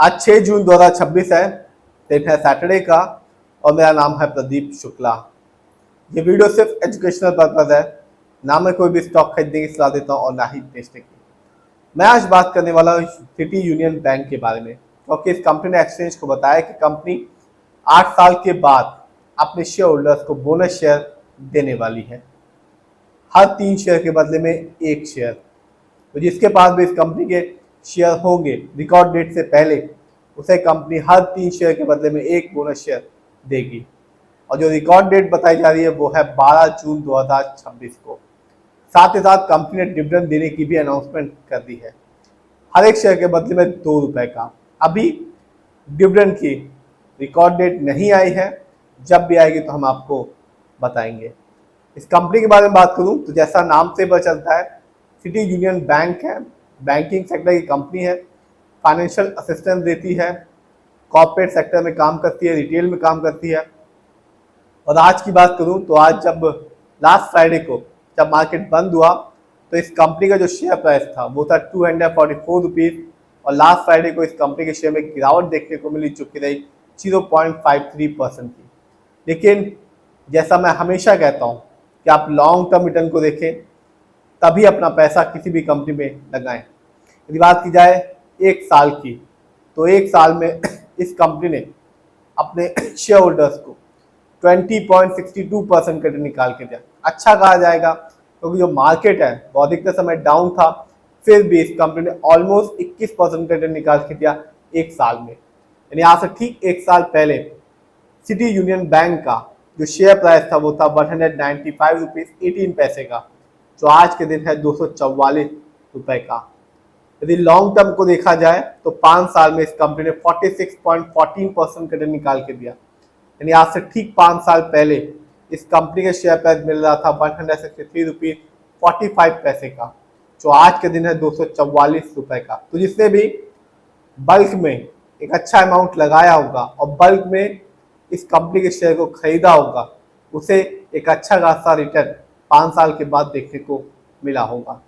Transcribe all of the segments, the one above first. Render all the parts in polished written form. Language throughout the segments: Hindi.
आज 6 जून 2026 है, दिन है सैटरडे का। और मेरा नाम है प्रदीप शुक्ला। ये वीडियो सिर्फ एजुकेशनल पर्पज है, ना मैं कोई भी स्टॉक खरीदने की सलाह देता हूँ और ना ही बेचने की। मैं आज बात करने वाला हूँ सिटी यूनियन बैंक के बारे में, क्योंकि इस कंपनी ने एक्सचेंज को बताया कि कंपनी 8 साल के बाद अपने शेयर होल्डर्स को बोनस शेयर देने वाली है। हर 3 शेयर के बदले में 1 शेयर। तो जिसके पास भी इस कंपनी के शेयर होंगे रिकॉर्ड डेट से पहले, उसे कंपनी हर 3 शेयर के बदले में 1 बोनस शेयर देगी। और जो रिकॉर्ड डेट बताई जा रही है वो है 12 जून 2026 को। साथ ही साथ कंपनी ने डिविडेंड देने की भी अनाउंसमेंट कर दी है, हर एक शेयर के बदले में 2 रुपए का। अभी डिविडेंड की रिकॉर्ड डेट नहीं आई है, जब भी आएगी तो हम आपको बताएंगे। इस कंपनी के बारे में बात करूं तो जैसा नाम से पता चलता है, सिटी यूनियन बैंक है, बैंकिंग सेक्टर की कंपनी है, फाइनेंशियल असिस्टेंस देती है, कॉर्पोरेट सेक्टर में काम करती है, रिटेल में काम करती है। और आज की बात करूं तो आज जब लास्ट फ्राइडे को जब मार्केट बंद हुआ तो इस कंपनी का जो शेयर प्राइस था वो था 244 रुपीज़। और लास्ट फ्राइडे को इस कंपनी के शेयर में गिरावट देखने को मिली, जो कि रही 0.53% की। लेकिन जैसा मैं हमेशा कहता हूँ कि आप लॉन्ग टर्म रिटर्न को देखें, तभी अपना पैसा किसी भी कंपनी में लगाएं। यदि बात की जाए 1 साल की, तो 1 साल में इस कंपनी ने अपने शेयर होल्डर्स को 20.62% का रिटर्न निकाल के दिया। अच्छा कहा जाएगा, क्योंकि जो मार्केट है वो अधिकतर समय डाउन था, फिर भी इस कंपनी ने ऑलमोस्ट 21% का रिटर्न निकाल के दिया 1 साल में। यानी आज से ठीक 1 साल पहले सिटी यूनियन बैंक का जो शेयर प्राइस था वो था 195 रुपीज़ 18 पैसे का, जो आज के दिन है 244 रुपए का। यदि लॉन्ग टर्म को देखा जाए तो 5 साल में इस कंपनी ने 46.14% का रिटर्न निकाल के दिया। यानी आज से ठीक 5 साल पहले इस कंपनी के शेयर प्राइस मिल रहा था 163 रुपीज़ 45 पैसे का, जो आज के दिन है 244 रुपए का। तो जिसने भी बल्क में एक अच्छा अमाउंट लगाया होगा और बल्क में इस कंपनी के शेयर को खरीदा होगा, उसे एक अच्छा खासा रिटर्न 5 साल के बाद देखने को मिला होगा।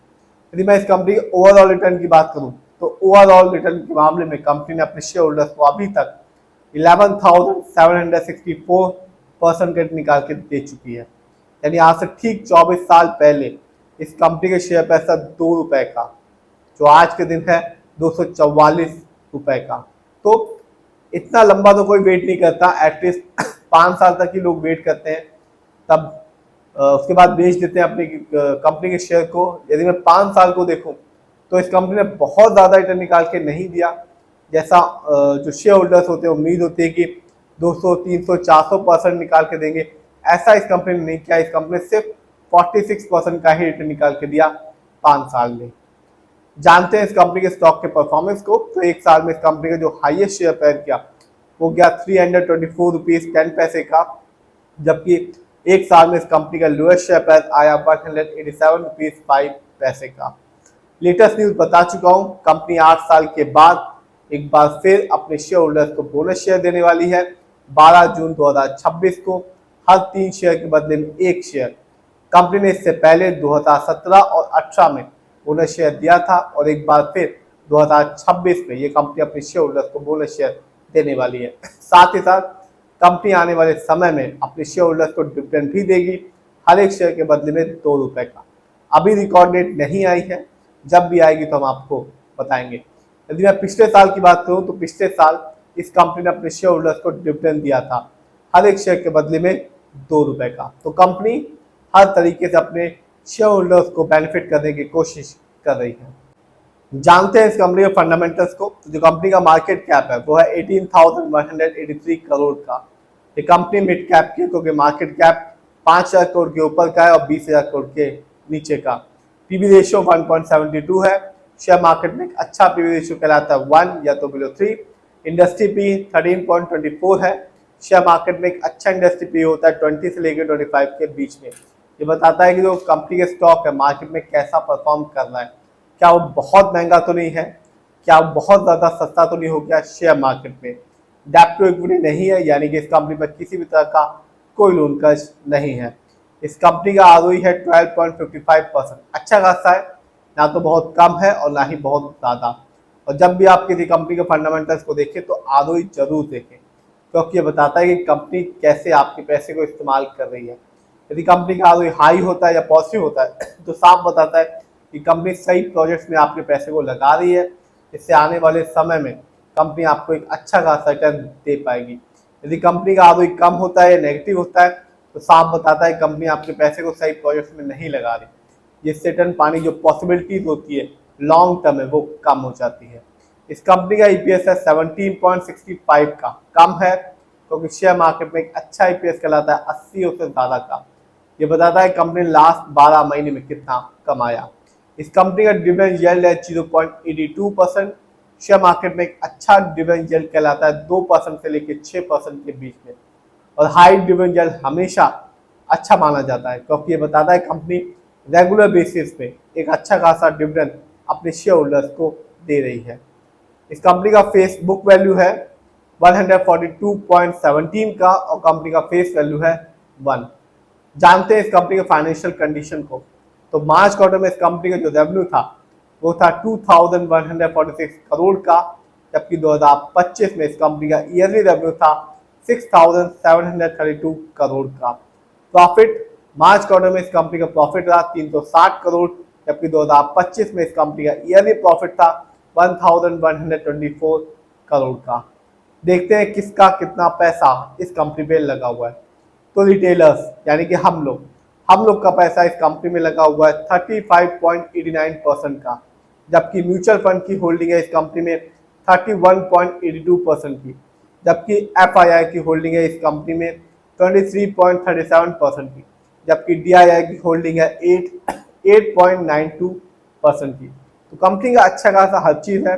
यदि मैं इस कंपनी के ओवरऑल रिटर्न की बात करूं तो ओवरऑल रिटर्न के मामले में कंपनी ने अपने शेयर होल्डर्स को अभी तक 11,764% का निकाल के दे चुकी है। यानी आज से ठीक 24 साल पहले इस कंपनी के शेयर पैसा 2 रुपए का, जो आज के दिन है 244 रुपए का। तो इतना लंबा तो कोई वेट नहीं करता, एटलीस्ट 5 साल तक ही लोग वेट करते हैं, तब उसके बाद बेच देते हैं अपनी कंपनी के शेयर को। यदि मैं 5 साल को देखूं तो इस कंपनी ने बहुत ज़्यादा रिटर्न निकाल के नहीं दिया, जैसा जो शेयर होल्डर्स होते हैं उम्मीद होती है कि 200, 300, 400% निकाल के देंगे। ऐसा इस कंपनी ने नहीं किया। इस कंपनी ने सिर्फ 46% का ही रिटर्न निकाल के दिया 5 साल में। जानते हैं इस कंपनी के स्टॉक के परफॉर्मेंस को। तो 1 साल में इस कंपनी का जो हाईएस्ट शेयर प्राइस गया वो गया 324 रुपीज़ 10 पैसे का, जबकि 1 साल में इस कंपनी का लोएस्ट शेयर प्राइस आया 187 रुपीज़ 5 पैसे का। लेटेस्ट न्यूज बता चुका हूं, कंपनी 8 साल के बाद एक बार फिर अपने शेयर होल्डर्स को बोनस शेयर देने वाली है 12 जून 2026 को, हर 3 शेयर के बदले में 1 शेयर। कंपनी ने इससे पहले 2017 और 18 में बोनस शेयर दिया था, और एक बार फिर 2026 में ये कंपनी अपने शेयर होल्डर्स को बोनस शेयर देने वाली है। साथ ही साथ कंपनी आने वाले समय में अपने शेयर होल्डर्स को डिविडेंड भी देगी, हर एक शेयर के बदले में 2 रुपए का। अभी रिकॉर्ड डेट नहीं आई है, जब भी आएगी तो हम आपको बताएंगे। यदि मैं पिछले साल की बात करूं तो पिछले साल इस कंपनी ने अपने शेयर होल्डर्स को डिविडेंड दिया था, हर एक शेयर के बदले में 2 रुपए का। तो कंपनी हर तरीके से अपने शेयर होल्डर्स को बेनिफिट करने की कोशिश कर रही है। जानते हैं इस कंपनी के फंडामेंटल्स को। जो कंपनी का मार्केट कैप है वो है 18,183 करोड़ का। ये कंपनी मिड कैप की है, क्योंकि मार्केट कैप 5,000 करोड़ के ऊपर का है और 20,000 करोड़ के नीचे का। पीबी रेशियो 1.72 है। शेयर मार्केट में एक अच्छा पीबी रेशियो कहलाता है 1 या तो बिलो 3। इंडस्ट्री पी 13.24 है। शेयर मार्केट में एक अच्छा इंडस्ट्री पी होता है 20 से लेकर 25 के बीच में। ये बताता है कि जो कंपनी के स्टॉक है मार्केट में कैसा परफॉर्म कर रहा है, क्या वो बहुत महंगा तो नहीं है, क्या वो बहुत ज़्यादा सस्ता तो नहीं हो गया शेयर मार्केट में। डेब्ट टू इक्विटी नहीं है, यानी कि इस कंपनी पर किसी भी तरह का कोई लोन कर्ज नहीं है। इस कंपनी का आरओई है 12.55%, अच्छा खासा है, ना तो बहुत कम है और ना ही बहुत ज़्यादा। और जब भी आप किसी कंपनी के फंडामेंटल्स को देखें तो आरओई जरूर देखें, क्योंकि ये बताता है कि कंपनी कैसे आपके पैसे को इस्तेमाल कर रही है। यदि कंपनी का आरओई हाई होता है या पॉजिटिव होता है तो साफ बताता है कि कंपनी सही प्रोजेक्ट्स में आपके पैसे को लगा रही है। इससे आने वाले समय में कंपनी आपको एक अच्छा खासा रिटर्न दे पाएगी। यदि कंपनी का आरओई कम होता है या नेगेटिव होता है तो साफ बताता है कंपनी आपके पैसे को सही प्रोजेक्ट्स में नहीं लगा रही, जिससे रिटर्न पाने की जो पॉसिबिलिटीज होती है लॉन्ग टर्म में वो कम हो जाती है। इस कंपनी का ईपीएस है 17.65 का, कम है क्योंकि शेयर मार्केट में एक अच्छा ईपीएस कहलाता है 80 से ज़्यादा का। ये बताता है कंपनी ने लास्ट 12 महीने में कितना कमाया। इस कंपनी का डिविडेंड यील्ड है 0.82%। शेयर मार्केट में एक अच्छा डिविडेंड यील्ड कहलाता है 2% से लेकर 6% के बीच में, और हाई डिविडेंड यील्ड हमेशा अच्छा माना जाता है क्योंकि ये बताता है कंपनी रेगुलर बेसिस पे एक अच्छा खासा डिविडेंड अपने शेयर होल्डर्स को दे रही है। इस कंपनी का फेस बुक वैल्यू है 142.17 का और कंपनी का फेस वैल्यू है 1। जानते हैं इस कंपनी के फाइनेंशियल कंडीशन को। तो मार्च क्वार्टर में इस कंपनी का जो रेवेन्यू था वो था 2146 करोड़ का, जबकि 2025 में इस कंपनी का ईयरली रेवेन्यू था 6732 करोड़ का। प्रॉफिट मार्च क्वार्टर में इस कंपनी का प्रॉफिट रहा 360 करोड़, जबकि 2025 में इस कंपनी का ईयरली प्रॉफिट था 1124 करोड़ का। देखते हैं किसका कितना पैसा इस कंपनी पे लगा हुआ है। तो रिटेलर्स यानी कि हम लोग का पैसा इस कंपनी में लगा हुआ है 35.89% का, जबकि म्यूचुअल फंड की होल्डिंग है इस कंपनी में 31.82% की, जबकि एफआईआई की होल्डिंग है इस कंपनी में 23.37% की, जबकि डीआईआई की होल्डिंग है 8.92% की। तो कंपनी का अच्छा खासा हर चीज़ है,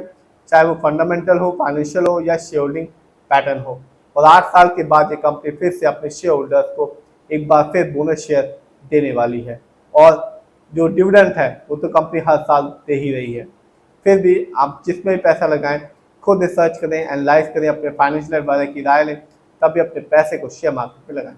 चाहे वो फंडामेंटल हो, फाइनेंशियल हो या शेयर होल्डिंग पैटर्न हो। और 8 साल के बाद ये कंपनी फिर से अपने शेयर होल्डर्स को एक बार फिर बोनस शेयर देने वाली है, और जो डिविडेंड है वो तो कंपनी हर साल दे ही रही है। फिर भी आप जिसमें भी पैसा लगाएं खुद रिसर्च करें, एनालाइज करें, अपने फाइनेंशियल एडवाइजर की राय लें, तभी अपने पैसे को शेयर मार्केट में लगाएं।